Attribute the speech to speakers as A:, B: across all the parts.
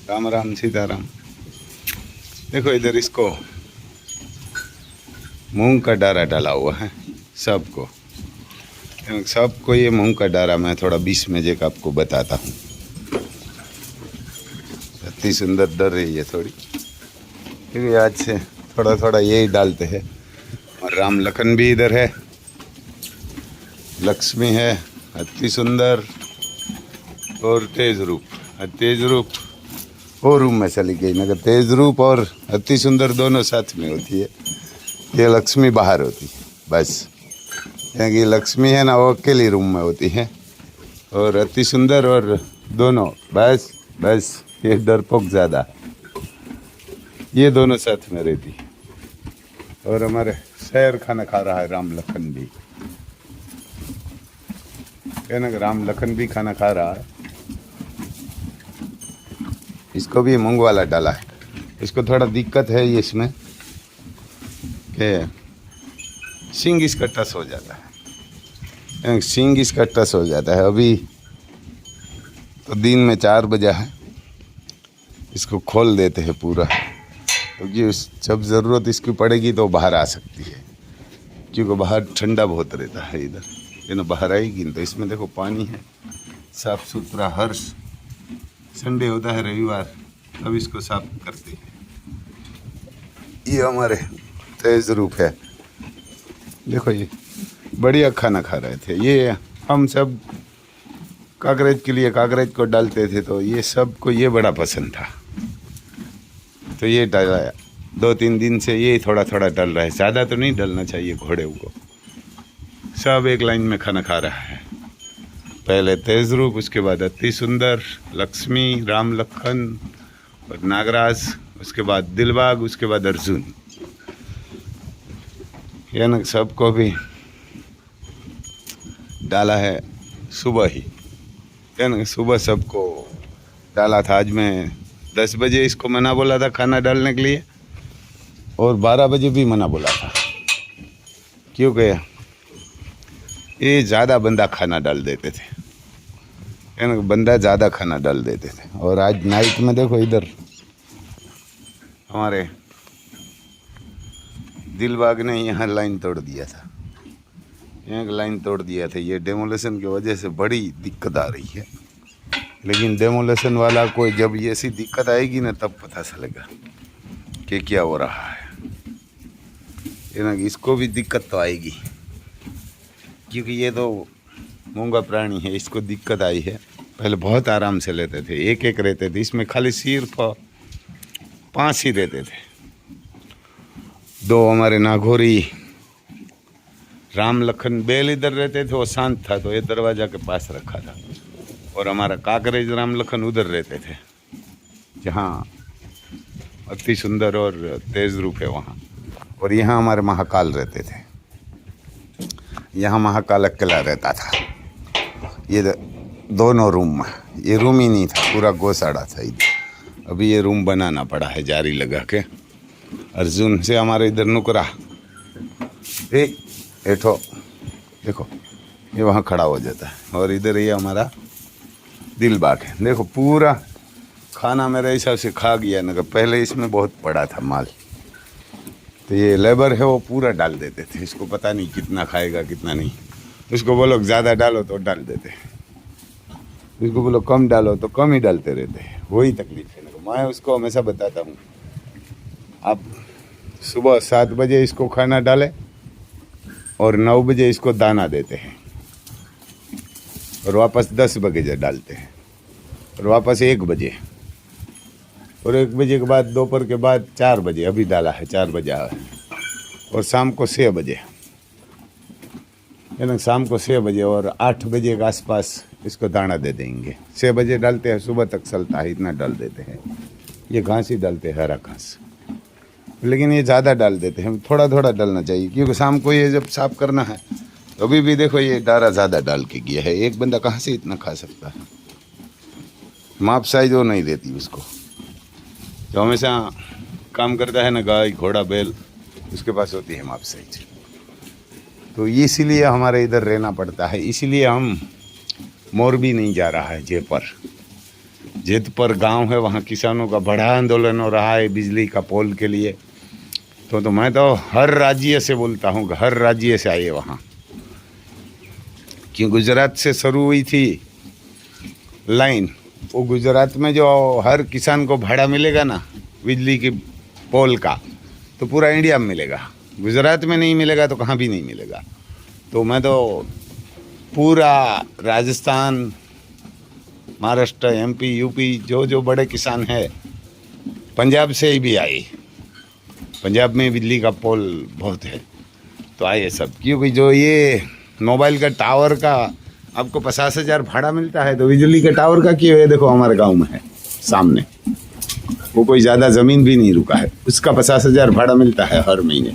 A: राम राम सीताराम। देखो इधर इसको मूंग का डारा डाला हुआ है सबको। सबको ये मूंग का डारा मैं थोड़ा 20 में जे आपको बताता हूँ। इतनी सुंदर डर रही है थोड़ी, क्योंकि आज से थोड़ा थोड़ा यही डालते हैं। और राम लखन भी इधर है, लक्ष्मी है, अति सुंदर और तेज रूप। तेज रूप वो रूम में चली गई, मगर तेज रूप और अति सुंदर दोनों साथ में होती है। ये लक्ष्मी बाहर होती है बस, क्योंकि लक्ष्मी है ना वो अकेली रूम में होती है, और अति सुंदर और दोनों बस बस। ये डरपोक ज़्यादा, ये दोनों साथ में रहती है। और हमारे शहर खाना खा रहा है राम लखन भी, कहना कि राम लखन भी खाना खा रहा है। इसको भी मूंग वाला डाला है। इसको थोड़ा दिक्कत है ये इसमें कि सींग इसका टस हो जाता है, सींग इसका टस हो जाता है। अभी तो दिन में 4 बजे है, इसको खोल देते हैं पूरा, क्योंकि जब ज़रूरत इसकी पड़ेगी तो बाहर आ सकती है, क्योंकि बाहर ठंडा बहुत रहता है। इधर ये ना बाहर आएगी तो इसमें देखो पानी है साफ़ सुथरा। हर संडे होता है रविवार, तब इसको साफ करते हैं। ये हमारे तेज रूप है, देखो ये बढ़िया खाना खा रहे थे। ये हम सब कागरेज के लिए कागरेज को डालते थे, तो ये सब को ये बड़ा पसंद था, तो ये डाला। 2-3 दिन से ये थोड़ा थोड़ा डल रहा है, ज़्यादा तो नहीं डलना चाहिए घोड़े को। सब एक लाइन में खाना खा रहा है। पहले तेज रूप, उसके बाद अति सुंदर, लक्ष्मी, राम लखन और नागराज, उसके बाद दिलबाग, उसके बाद अर्जुन। यानी सबको भी डाला है सुबह ही, यानी सुबह सबको डाला था। आज मैं 10 बजे इसको मना बोला था खाना डालने के लिए, और 12 बजे भी मना बोला था, क्योंकि ये ज़्यादा बंदा खाना डाल देते थे, यानी बंदा ज़्यादा खाना डाल देते थे। और आज नाइट में देखो इधर हमारे दिलबाग ने यहाँ लाइन तोड़ दिया था, यहाँ लाइन तोड़ दिया था। ये डेमोलेशन की वजह से बड़ी दिक्कत आ रही है, लेकिन डेमोलेशन वाला कोई जब ये ऐसी दिक्कत आएगी ना तब पता चलेगा कि क्या हो रहा है। ना इसको भी दिक्कत तो आएगी, क्योंकि ये तो मूंगा प्राणी है, इसको दिक्कत आई है। पहले बहुत आराम से लेते थे, एक एक रहते थे, इसमें खाली सिर्फ 5 ही रहते थे। 2 हमारे नागौरी राम लखन बैल इधर रहते थे, वो शांत था तो ये दरवाज़ा के पास रखा था। और हमारा काकरेज राम लखन उधर रहते थे, जहाँ अति सुंदर और तेज रूप है वहाँ। और यहाँ हमारे महाकाल रहते थे, यहाँ महाकाल अकेला रहता था। ये दोनों रूम में, ये रूम ही नहीं था, पूरा गौशाला था इधर। अभी ये रूम बनाना पड़ा है जारी लगा के। अर्जुन से हमारे इधर नुकरा एठो देखो, ये वहाँ खड़ा हो जाता है। और इधर ये हमारा दिलबाग है। देखो पूरा खाना मेरे हिसाब से खा गया ना, पहले इसमें बहुत पड़ा था माल, तो ये लेबर है वो पूरा डाल देते थे। इसको पता नहीं कितना खाएगा कितना नहीं। इसको बोलो ज़्यादा डालो तो डाल देते हैं, इसको बोलो कम डालो तो कम ही डालते रहते हैं। वही तकलीफ है ना। मैं उसको हमेशा बताता हूँ, आप सुबह 7 बजे इसको खाना डालें और 9 बजे इसको दाना देते हैं, और वापस 10 बजे डालते हैं, और वापस 1 बजे, और 1 बजे के बाद दोपहर के बाद 4 बजे, अभी डाला है 4 बजे, और शाम को 6 बजे, यानी शाम को 6 बजे और 8 बजे के आसपास इसको दाना दे देंगे। 6 बजे डालते हैं, सुबह तक चलता है, इतना डाल देते हैं। ये घास ही डालते हैं, हरा घास, लेकिन ये ज़्यादा डाल देते हैं। थोड़ा थोड़ा डालना चाहिए, क्योंकि शाम को ये जब साफ़ करना है तो अभी भी देखो ये डारा ज़्यादा डाल के गया है। एक बंदा कहाँ से इतना खा सकता है। माप साइज वो नहीं देती उसको, जो हमेशा काम करता है ना, गाय घोड़ा बैल, उसके पास होती है माप साइज। तो इसीलिए हमारे इधर रहना पड़ता है। इसीलिए हम मोरबी नहीं जा रहा है जयपुर, जेतपुर गांव है, वहाँ किसानों का बड़ा आंदोलन हो रहा है बिजली का पोल के लिए। तो मैं तो हर राज्य से बोलता हूँ, हर राज्य से आइए वहाँ, कि गुजरात से शुरू हुई थी लाइन, वो गुजरात में जो हर किसान को भाड़ा मिलेगा ना बिजली की पोल का, तो पूरा इंडिया में मिलेगा। गुजरात में नहीं मिलेगा तो कहाँ भी नहीं मिलेगा। तो मैं तो पूरा राजस्थान, महाराष्ट्र, MP, UP जो बड़े किसान हैं, पंजाब से ही भी आए। पंजाब में बिजली का पोल बहुत है तो आए सब। क्योंकि जो ये मोबाइल का टावर का आपको 50,000 भाड़ा मिलता है, तो बिजली के टावर का क्यों है? देखो हमारे गांव में है सामने, वो कोई ज़्यादा ज़मीन भी नहीं रुका है, उसका 50,000 भाड़ा मिलता है हर महीने।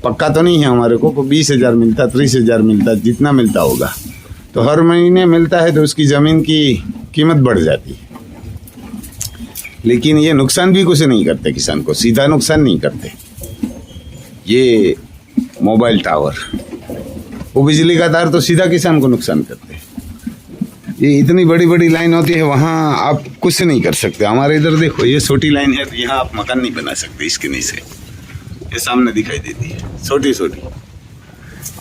A: पक्का तो नहीं है हमारे को 20,000 मिलता, 30,000 मिलता, जितना मिलता होगा, तो हर महीने मिलता है, तो उसकी ज़मीन की कीमत बढ़ जाती है। लेकिन ये नुकसान भी कुछ नहीं करते किसान को, सीधा नुकसान नहीं करते। ये मोबाइल टावर, वो बिजली का तार तो सीधा किसान को नुकसान करते हैं। ये इतनी बड़ी बड़ी लाइन होती है, वहाँ आप कुछ नहीं कर सकते। हमारे इधर देखो, ये छोटी लाइन है, तो यहाँ आप मकान नहीं बना सकते इसके नीचे। ये सामने दिखाई देती है छोटी छोटी,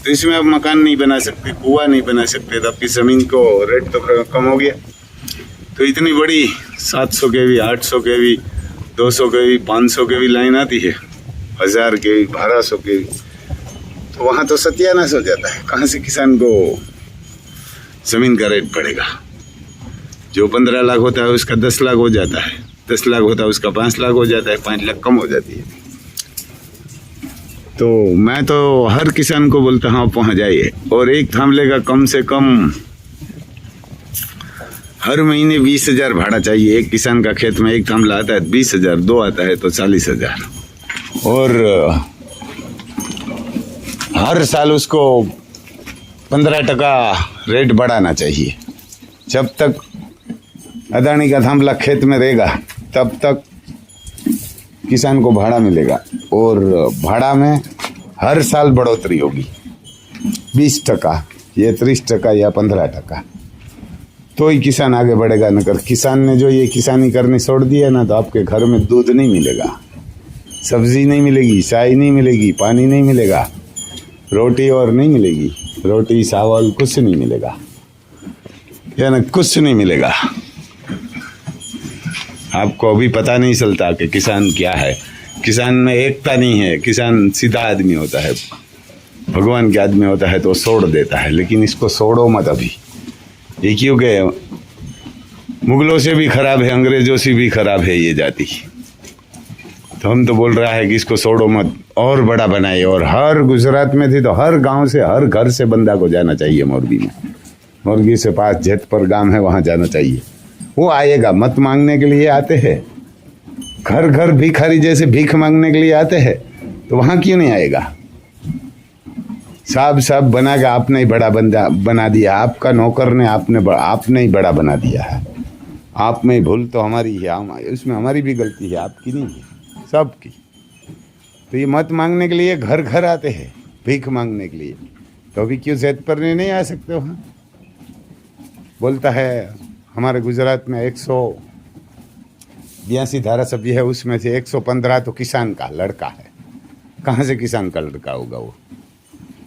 A: तो इसमें आप मकान नहीं बना सकते, कुआं नहीं बना सकते, तो आपकी ज़मीन को रेट तो कम हो गया। तो इतनी बड़ी 700 kV, 800 kV, 200 kV, 500 kV line आती है, 1000 kV, 1200 kV, तो वहाँ तो सत्यानाश हो जाता है। कहाँ से किसान को ज़मीन का रेट बढ़ेगा? जो 15 लाख होता है उसका 10 लाख हो जाता है, 10 लाख होता है उसका 5 लाख हो जाता है, 5 लाख कम हो जाती है। तो मैं तो हर किसान को बोलता हूँ आप वहाँ जाइए, और एक थामले का कम से कम हर महीने 20,000 भाड़ा चाहिए। एक किसान का खेत में एक थामला आता है 20,000, 2 आता है तो 40,000, और हर साल उसको 15% रेट बढ़ाना चाहिए। जब तक अदानी का थामला खेत में रहेगा तब तक किसान को भाड़ा मिलेगा, और भाड़ा में हर साल बढ़ोतरी होगी 20%, ये 30% या 15%, तो ही किसान आगे बढ़ेगा। नगर किसान ने जो ये किसानी करनी छोड़ दी है ना, तो आपके घर में दूध नहीं मिलेगा, सब्जी नहीं मिलेगी, चाय नहीं मिलेगी, पानी नहीं मिलेगा, रोटी और नहीं मिलेगी, रोटी चावल कुछ नहीं मिलेगा, यानी कुछ नहीं मिलेगा। आपको अभी पता नहीं चलता कि किसान क्या है। किसान में एकता नहीं है। किसान सीधा आदमी होता है, भगवान के आदमी होता है तो छोड़ देता है, लेकिन इसको छोड़ो मत अभी। ये क्योंकि मुगलों से भी खराब है, अंग्रेजों से भी खराब है ये जाति। तो हम तो बोल रहा है कि इसको छोड़ो मत, और बड़ा बनाए। और हर गुजरात में थी तो हर गांव से, हर घर से बंदा को जाना चाहिए मोरबी में। मोरबी से पास जेतपुर गांव है, वहाँ जाना चाहिए। वो आएगा, मत मांगने के लिए आते हैं, घर घर भिखारी जैसे भीख मांगने के लिए आते हैं, तो वहाँ क्यों नहीं आएगा? सब बना के आपने ही बड़ा बंदा बना दिया, आपका नौकर ने आपने ही बड़ा बना दिया है। आप में भूल तो हमारी है, उसमें हमारी भी गलती है, आपकी नहीं है, सबकी। तो ये मत मांगने के लिए घर घर आते हैं, भीख मांगने के लिए। तो अभी क्यों जेतपुर में नहीं आ सकते वहाँ? बोलता है हमारे गुजरात में 182 धारासभ्य है, उसमें से 115 तो किसान का लड़का है। कहाँ से किसान का लड़का होगा? वो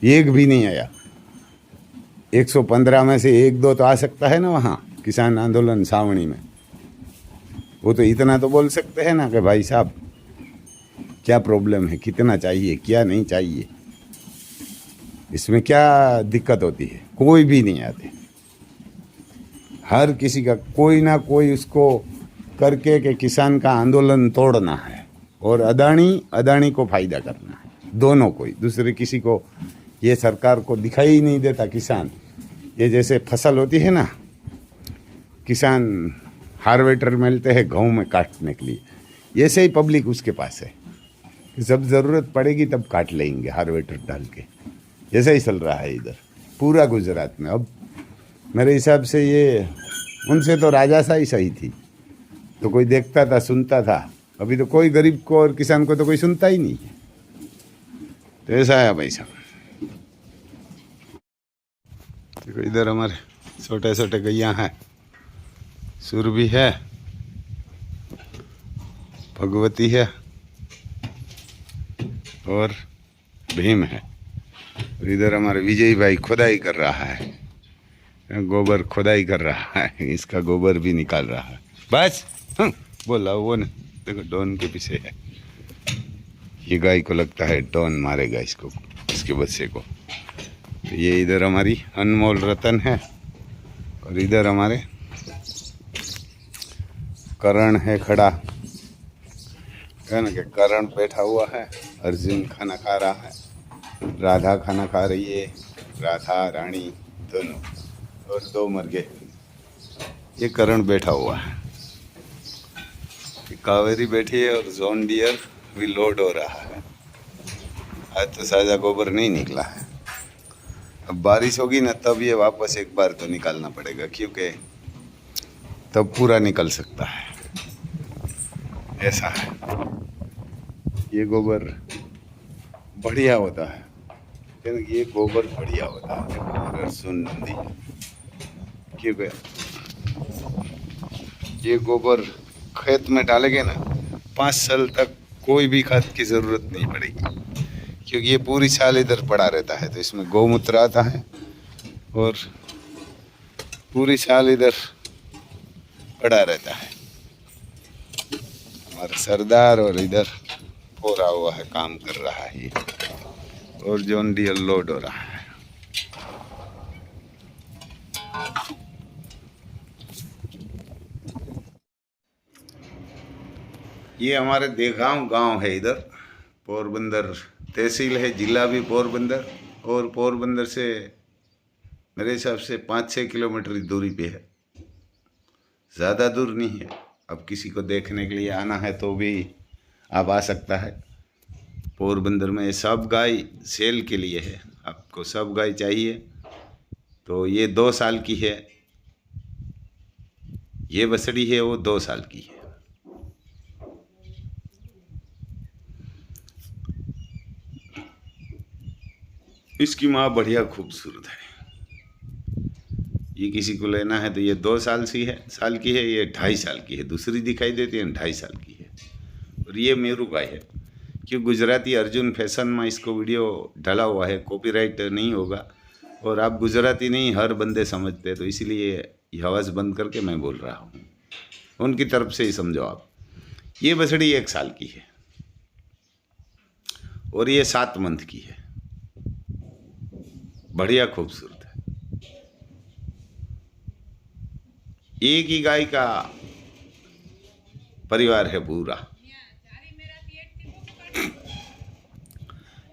A: एक भी नहीं आया। 115 में से 1-2 तो आ सकता है ना वहाँ किसान आंदोलन सावणी में। वो तो इतना तो बोल सकते हैं ना कि भाई साहब क्या प्रॉब्लम है, कितना चाहिए, क्या नहीं चाहिए, इसमें क्या दिक्कत होती है। कोई भी नहीं आते। हर किसी का कोई ना कोई उसको करके कि किसान का आंदोलन तोड़ना है, और अदानी को फायदा करना है, दोनों को। दूसरे किसी को ये सरकार को दिखाई ही नहीं देता। किसान ये जैसे फसल होती है ना, किसान हार्वेस्टर मिलते हैं गेहूं में काटने के लिए, ऐसे ही पब्लिक उसके पास है। जब ज़रूरत पड़ेगी तब काट लेंगे हार्वेस्टर डाल के। ऐसा ही चल रहा है इधर पूरा गुजरात में। अब मेरे हिसाब से ये उनसे तो राजाशाही सही थी, तो कोई देखता था, सुनता था। अभी तो कोई गरीब को और किसान को तो कोई सुनता ही नहीं है। तो ऐसा है भाई साहब। देखो इधर हमारे छोटे छोटे गैया हैं, सुर भी है। भगवती है और भीम है। और इधर हमारे विजय भाई खुदाई कर रहा है, गोबर खुदाई कर रहा है, इसका गोबर भी निकाल रहा है। बस बोला वो न, देखो डॉन के पीछे है। ये गाय को लगता है डॉन मारेगा इसको, इसके बच्चे को। तो ये इधर हमारी अनमोल रतन है और इधर हमारे करण है खड़ा है ना, कि करण बैठा हुआ है, अर्जुन खाना खा रहा है, राधा खाना खा रही है, राधा रानी दोनों, और 2 मर गए। ये करण बैठा हुआ है, कावेरी बैठी है और जॉन डियर भी लोड हो रहा है। आज तो साजा गोबर नहीं निकला है। अब बारिश होगी ना तब ये वापस एक बार तो निकालना पड़ेगा, क्योंकि तब पूरा निकल सकता है, ऐसा है। ये गोबर बढ़िया होता है, ये गोबर बढ़िया होता है अगर सुन दी, क्योंकि ये गोबर खेत में डालेंगे ना 5 साल तक कोई भी खाद की ज़रूरत नहीं पड़ेगी, क्योंकि ये पूरी साल इधर पड़ा रहता है। तो इसमें गौमूत्र आता है और पूरी साल इधर पड़ा रहता है। हमारा सरदार और इधर पोरा हुआ है, काम कर रहा है ये, और जॉन डियर लोड हो रहा है। ये हमारे देगांव गांव है, इधर पोरबंदर तहसील है, जिला भी पोरबंदर, और पोरबंदर से मेरे हिसाब से 5-6 किलोमीटर की दूरी पे है, ज़्यादा दूर नहीं है। अब किसी को देखने के लिए आना है तो भी आप आ सकता है। पोरबंदर में सब गाय सेल के लिए है, आपको सब गाय चाहिए तो ये 2 साल की है, ये बछड़ी है वो 2 साल की है। इसकी माँ बढ़िया खूबसूरत है। ये किसी को लेना है तो ये 2 साल की है, ये 2.5 साल की है। दूसरी दिखाई देती है 2.5 साल की है। और ये मेरू गाय है, क्यों गुजराती अर्जुन फैशन में इसको वीडियो डाला हुआ है, कॉपीराइट नहीं होगा। और आप गुजराती नहीं हर बंदे समझते, तो इसीलिए ये आवाज़ बंद करके मैं बोल रहा हूँ, उनकी तरफ से ही समझो आप। ये बछड़ी 1 साल की है और ये 7 मंथ की है, बढ़िया खूबसूरत है। एक ही गाय का परिवार है पूरा,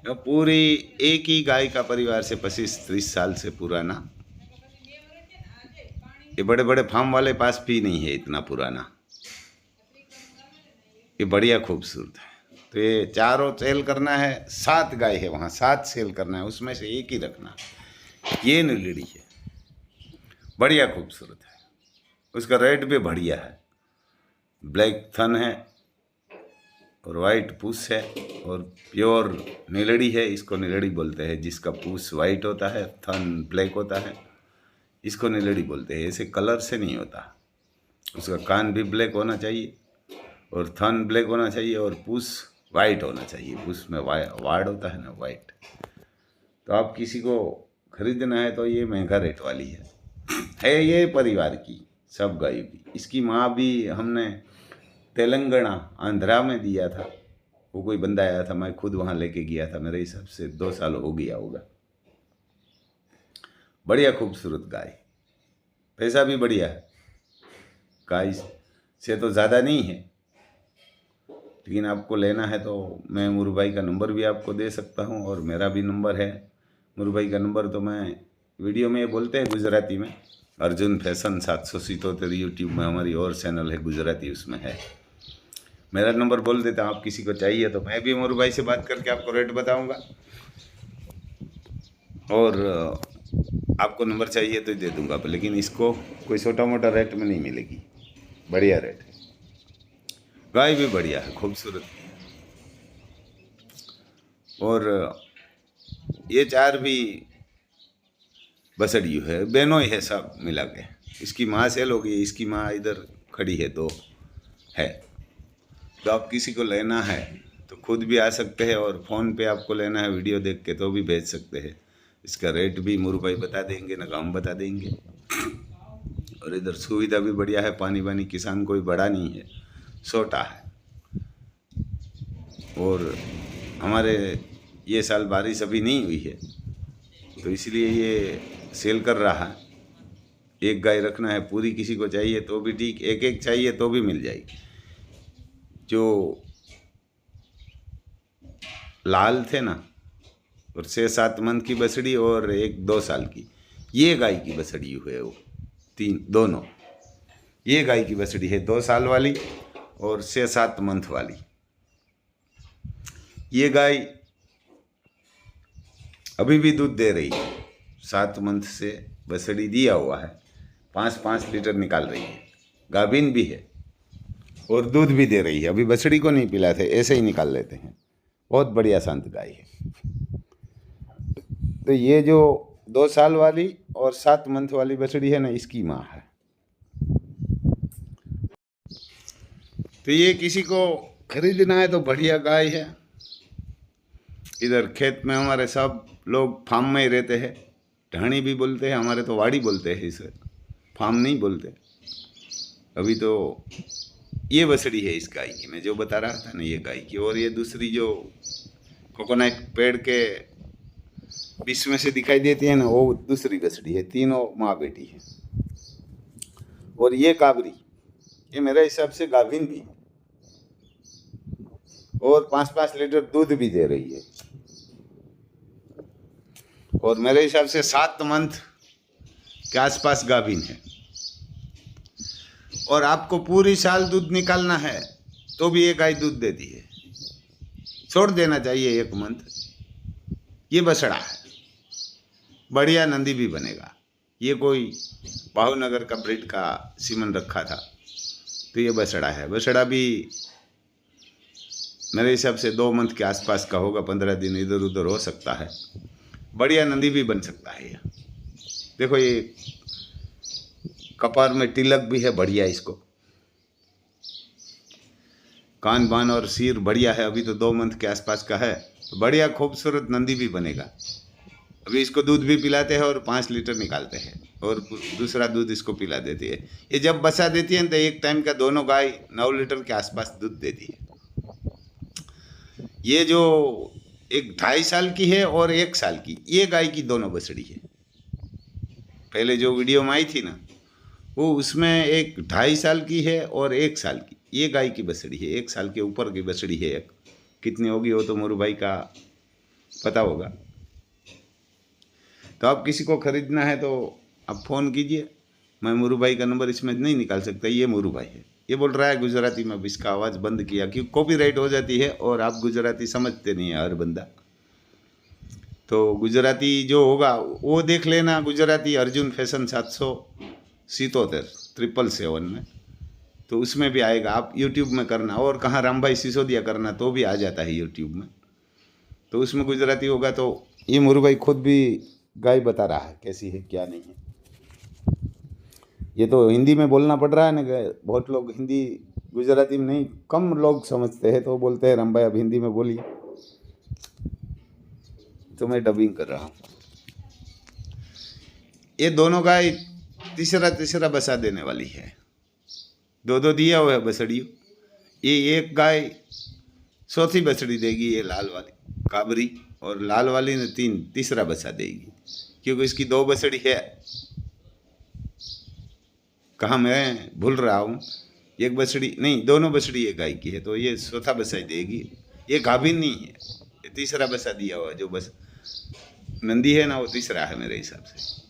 A: पूरी एक ही गाय का परिवार से 25-30 साल से पुराना। ये बड़े बड़े फार्म वाले पास भी नहीं है इतना पुराना। ये बढ़िया खूबसूरत है। तो ये चारों सेल करना है, 7 गाय है वहाँ, 7 सेल करना है, उसमें से एक ही रखना। ये नीलड़ी है, बढ़िया खूबसूरत है, उसका रेट भी बढ़िया है। ब्लैक थन है और वाइट पूछ है, और प्योर नीलड़ी है। इसको नीलड़ी बोलते हैं, जिसका पूछ वाइट होता है, थन ब्लैक होता है, इसको नीलड़ी बोलते हैं। ऐसे कलर से नहीं होता, उसका कान भी ब्लैक होना चाहिए और थन ब्लैक होना चाहिए और पूछ वाइट होना चाहिए। पूछ में वार्ड होता है ना, वाइट। तो आप किसी को खरीदना है तो ये महंगा रेट वाली है ये परिवार की सब गायों की। इसकी माँ भी हमने तेलंगाना आंध्रा में दिया था, वो कोई बंदा आया था, मैं खुद वहाँ लेके गया था, मेरे हिसाब से 2 साल हो गया होगा। बढ़िया खूबसूरत गाय, पैसा भी बढ़िया है, गाय से तो ज़्यादा नहीं है। लेकिन आपको लेना है तो मैं मुरु भाई का नंबर भी आपको दे सकता हूँ, और मेरा भी नंबर है। मुरु भाई का नंबर तो मैं वीडियो में बोलते हैं गुजराती में, अर्जुन फैशन 777 यूट्यूब में हमारी और चैनल है गुजराती, उसमें है। मेरा नंबर बोल देता हूँ, आप किसी को चाहिए तो मैं भी मुरु भाई से बात करके आपको रेट बताऊँगा, और आपको नंबर चाहिए तो दे दूँगा। लेकिन इसको कोई छोटा मोटा रेट में नहीं मिलेगी, बढ़िया रेट है। गाय भी बढ़िया है, खूबसूरत है। और ये 4 भी बछड़ी है, बहनों ही है सब मिला के। इसकी माँ सेल हो गई, इसकी माँ इधर खड़ी है, 2 है। तो आप किसी को लेना है तो खुद भी आ सकते हैं, और फ़ोन पे आपको लेना है वीडियो देख के तो भी भेज सकते हैं। इसका रेट भी मुरु भाई बता देंगे ना, हम बता देंगे। और इधर सुविधा भी बढ़िया है, पानी वानी किसान कोई बड़ा नहीं है, छोटा है। और हमारे ये साल बारिश अभी नहीं हुई है तो इसलिए ये सेल कर रहा है। एक गाय रखना है पूरी, किसी को चाहिए तो भी ठीक, एक एक चाहिए तो भी मिल जाएगी। जो लाल थे ना, और 6-7 मंथ की बछड़ी और 1-2 साल की, ये गाय की बछड़ी है वो, दोनों। ये गाय की बछड़ी है 2 साल वाली और 6-7 मंथ वाली। ये गाय अभी भी दूध दे रही है, 7 मंथ से बछड़ी दिया हुआ है, 5-5 लीटर निकाल रही है, गाभिन भी है और दूध भी दे रही है। अभी बछड़ी को नहीं पिलाते, ऐसे ही निकाल लेते हैं। बहुत बढ़िया शांत गाय है। तो ये जो 2 साल वाली और 7 मंथ वाली बछड़ी है ना, इसकी माँ है। तो ये किसी को खरीदना है तो बढ़िया गाय है। इधर खेत में हमारे सब लोग फार्म में ही रहते हैं, ढाणी भी बोलते हैं, हमारे तो वाड़ी बोलते हैं इसे, फार्म नहीं बोलते। अभी तो ये बछड़ी है इस गाय की, मैं जो बता रहा था ना, ये गाय की। और ये दूसरी जो कोकोनट पेड़ के बीच में से दिखाई देती है ना, वो दूसरी बछड़ी है। तीनों माँ बेटी है। और ये काबरी, ये मेरे हिसाब से गाभिन भी है और 5-5 लीटर दूध भी दे रही है। और मेरे हिसाब से 7 मंथ के आसपास गाभिन है। और आपको पूरी साल दूध निकालना है तो भी ये गाय दूध देती है, छोड़ देना चाहिए 1 मंथ। ये बछड़ा है, बढ़िया नंदी भी बनेगा। ये कोई भावनगर का ब्रीड का सीमन रखा था, तो ये बछड़ा है। बछड़ा भी मेरे हिसाब से 2 मंथ के आसपास का होगा, 15 दिन इधर उधर हो सकता है। बढ़िया नंदी भी बन सकता है ये। देखो ये कपार में तिलक भी है बढ़िया, इसको कान बान और सिर बढ़िया है। अभी तो 2 मंथ के आसपास का है, बढ़िया खूबसूरत नंदी भी बनेगा। अभी इसको दूध भी पिलाते हैं और 5 लीटर निकालते हैं और दूसरा दूध इसको पिला देती है। ये जब बच्चा देती है तो एक टाइम का दोनों गाय 9 लीटर के आसपास दूध देती है। ये जो एक 2.5 साल की है और 1 साल की, ये गाय की दोनों बछड़ी है। पहले जो वीडियो में आई थी ना, वो उसमें एक 2.5 साल की है और 1 साल की, ये गाय की बछड़ी है। 1 साल के ऊपर की बछड़ी है एक। कितनी होगी वो तो मोरू भाई का पता होगा। तो आप किसी को ख़रीदना है तो आप फ़ोन कीजिए। मैं मोरू भाई का नंबर इसमें नहीं निकाल सकता, ये मोरू भाई है। ये बोल रहा है गुजराती में, अब इसका आवाज़ बंद किया क्योंकि कॉपीराइट हो जाती है और आप गुजराती समझते नहीं है हर बंदा। तो गुजराती जो होगा वो देख लेना, गुजराती अर्जुन फैशन 777 777 में, तो उसमें भी आएगा। आप यूट्यूब में करना और कहाँ राम भाई सिसोदिया करना तो भी आ जाता है यूट्यूब में, तो उसमें गुजराती होगा। तो ये मोरू भाई खुद भी गाय बता रहा है कैसी है क्या नहीं है। ये तो हिंदी में बोलना पड़ रहा है ना, बहुत लोग हिंदी गुजराती में नहीं, कम लोग समझते हैं, तो बोलते हैं राम भाई अब हिंदी में बोलिए, तो मैं डबिंग कर रहा हूँ। ये दोनों गाय तीसरा बसा देने वाली है। 2 दिया हुआ है बछड़ियों। ये एक गाय चौथी बछड़ी देगी, ये लाल वाली काबरी, और लाल वाली ने तीसरा बसा देगी, क्योंकि इसकी 2 बछड़ी है। कहाँ मैं भूल रहा हूँ, एक बछड़ी नहीं, दोनों बछड़ी एक गाय की है, तो ये चौथा बसा देगी। ये गाभिन नहीं है, ये तीसरा बसा दिया हुआ। जो बस नंदी है ना, वो तीसरा है मेरे हिसाब से।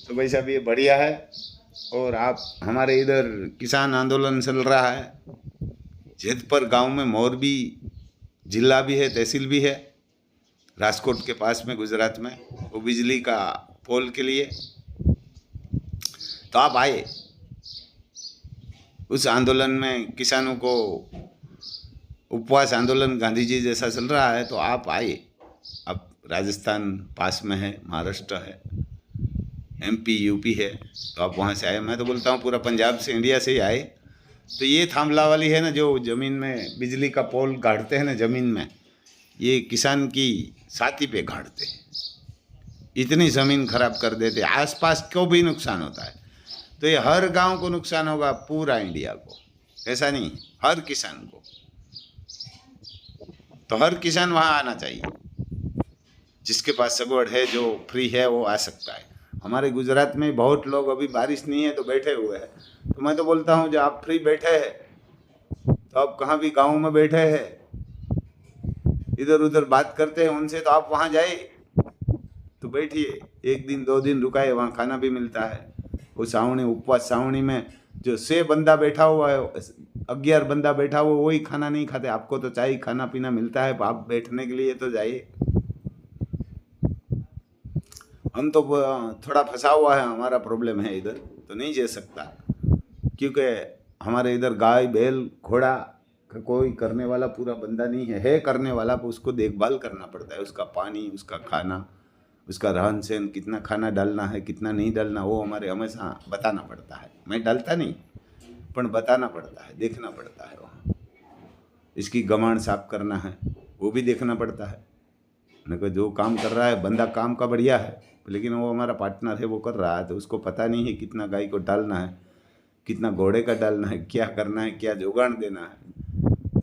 A: तो भाई साहब ये बढ़िया है। और आप हमारे इधर किसान आंदोलन चल रहा है। जेतपुर गांव में मोरबी जिला भी है, तहसील भी है, राजकोट के पास में गुजरात में, वो बिजली का पोल के लिए। तो आप आए उस आंदोलन में, किसानों को उपवास आंदोलन गांधी जी जैसा चल रहा है, तो आप आए। अब राजस्थान पास में है, महाराष्ट्र है, MP यूपी है, तो आप वहाँ से आए। मैं तो बोलता हूँ पूरा पंजाब से, इंडिया से ही आए, तो ये थांबला वाली है ना, जो ज़मीन में बिजली का पोल गाड़ते हैं ना ज़मीन में, ये किसान की छाती पे गाड़ते हैं। इतनी ज़मीन खराब कर देते, आसपास को भी नुकसान होता है। तो ये हर गांव को नुकसान होगा, पूरा इंडिया को, ऐसा नहीं, हर किसान को। तो हर किसान वहाँ आना चाहिए, जिसके पास सगवड़ है, जो फ्री है वो आ सकता है। हमारे गुजरात में बहुत लोग अभी बारिश नहीं है तो बैठे हुए हैं, तो मैं तो बोलता हूँ जो आप फ्री बैठे हैं तो आप कहाँ भी गाँव में बैठे हैं, इधर उधर बात करते हैं उनसे, तो आप वहाँ जाए तो बैठिए, 1 दिन 2 दिन रुकाए, वहाँ खाना भी मिलता है। वो सावणी, उपवास सावणी में जो 6 बंदा बैठा हुआ है, 11 बंदा बैठा हुआ, वही खाना नहीं खाते। आपको तो चाहिए खाना पीना मिलता है, आप बैठने के लिए तो जाइए। हम तो थोड़ा फंसा हुआ है, हमारा प्रॉब्लम है इधर, तो नहीं जा सकता, क्योंकि हमारे इधर गाय बैल घोड़ा का कोई करने वाला पूरा बंदा नहीं है करने वाला, पर उसको देखभाल करना पड़ता है, उसका पानी, उसका खाना, उसका रहन सहन, कितना खाना डालना है कितना नहीं डालना, वो हमारे हमेशा बताना पड़ता है। मैं डालता नहीं, पर बताना पड़ता है, देखना पड़ता है। वहाँ इसकी गमाण साफ करना है, वो भी देखना पड़ता है। न कि जो काम कर रहा है बंदा, काम का बढ़िया है, लेकिन वो हमारा पार्टनर है, वो कर रहा है, तो उसको पता नहीं है कितना गाय को डालना है, कितना घोड़े का डालना है, क्या करना है, क्या जोगाड़ देना है।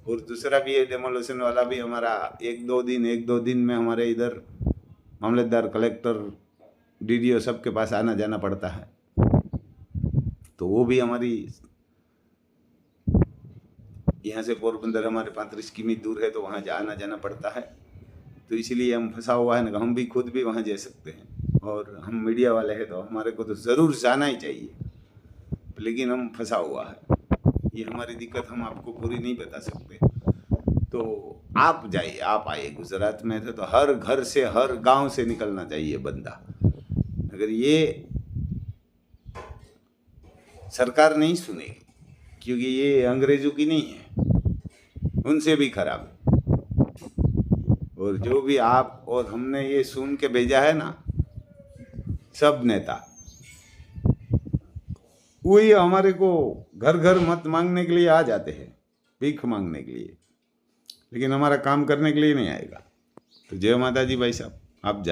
A: और दूसरा भी है, डेमोलेशन वाला भी हमारा 1-2 दिन में हमारे इधर मामलेदार, कलेक्टर, डीडीओ सबके पास आना जाना पड़ता है। तो वो भी हमारी, यहाँ से पोरबंदर हमारे 35 किमी दूर है, तो वहाँ आना जाना पड़ता है। तो इसीलिए हम फंसा हुआ है ना, हम भी खुद भी वहाँ जा सकते हैं, और हम मीडिया वाले हैं तो हमारे को तो ज़रूर जाना ही चाहिए, लेकिन हम फंसा हुआ है। ये हमारी दिक्कत हम आपको पूरी नहीं बता सकते। तो आप जाइए, आप आइए, गुजरात में थे तो हर घर से, हर गांव से निकलना चाहिए बंदा। अगर ये सरकार नहीं सुनेगी, क्योंकि ये अंग्रेजों की नहीं है, उनसे भी खराब है। और जो भी आप और हमने ये सुन के भेजा है ना, सब नेता, वही हमारे को घर घर मत मांगने के लिए आ जाते हैं, भीख मांगने के लिए, लेकिन हमारा काम करने के लिए नहीं आएगा। तो जय माता जी भाई साहब, आप जाइए।